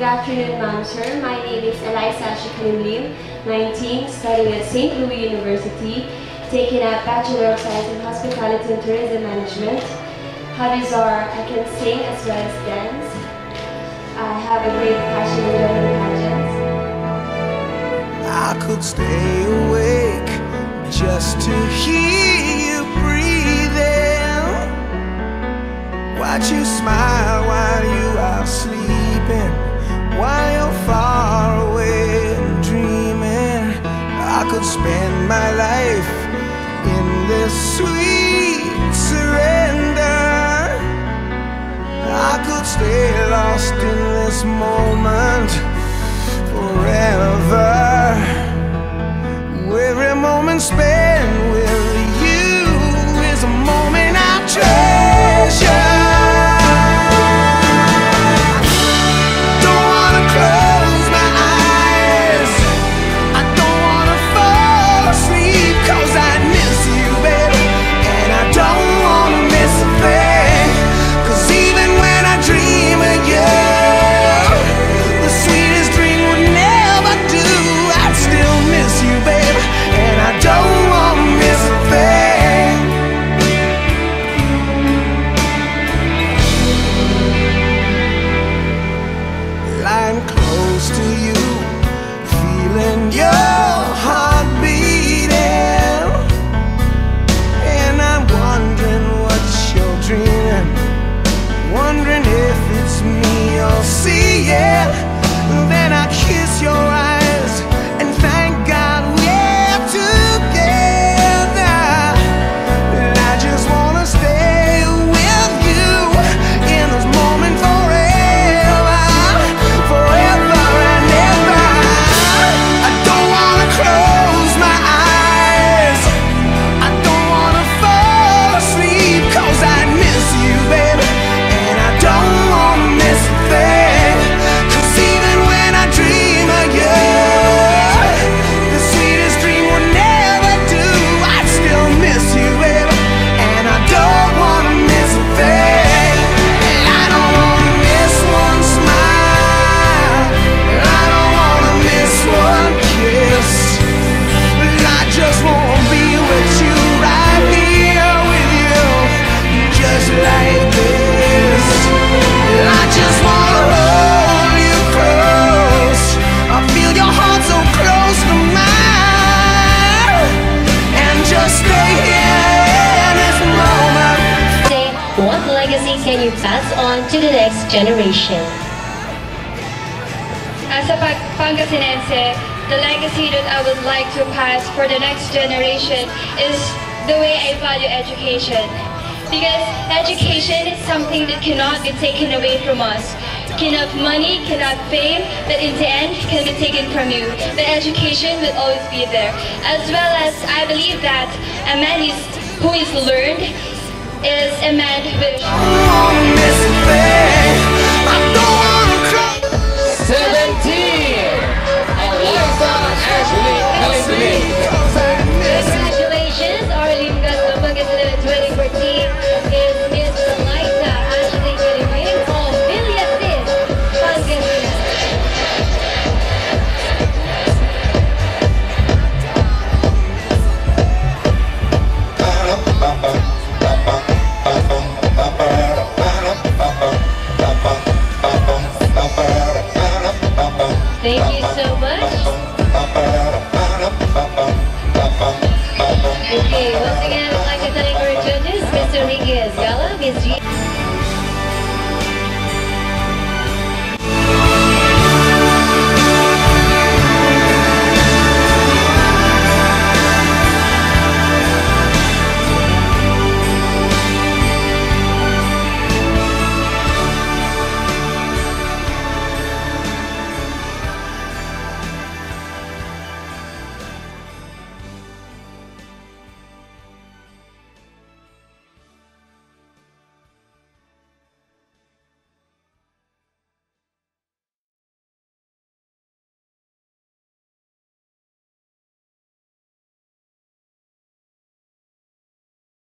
Good afternoon, ma'am, sir. My name is Eliza Shikalim Lim, 19, studying at St. Louis University, taking a Bachelor of Science in Hospitality and Tourism Management. Hobbies are I can sing as well as dance. I have a great passion in joining pageants. I could stay awake just to hear you breathing, watch you smile while you are sleeping, while you're far away and dreaming. I could spend my life in this sweet surrender. I could stay lost in this moment forever. Every moment spent with you is a moment I treasure. Don't wanna close my eyes, I don't wanna fall asleep, 'cause I miss you, baby, and I don't wanna miss a thing. 'Cause even when I dream of you, the sweetest dream would never do. I'd still miss you, baby, and I don't wanna miss a thing. Lying close to you, feeling your heart beating, and I'm wondering what you're dreaming, wondering if it's me you're seeing. Then I kiss your eyes and thank God we're together. And I just wanna stay with you in this moment forever, forever and ever. I don't wanna close my eyes, I don't wanna fall asleep, 'cause I miss you, baby, and I don't wanna miss a thing. 'Cause even when I dream of you, the sweetest dream would never do. I'd still miss you, baby, and I don't wanna miss a thing. And I don't wanna miss one smile, I don't wanna miss one kiss. I just wanna be with you, right here with you, just like this. I just wanna hold you close, I feel your heart so close to mine, and just stay here in this moment. Say, what legacy can you pass on to the next generation? As a Pangasinense, the legacy that I would like to pass for the next generation is the way I value education. Because education is something that cannot be taken away from us. Cannot money, cannot fame, but in the end can be taken from you. But education will always be there. As well as I believe that a man who is learned is a man who I don't wanna miss a thing.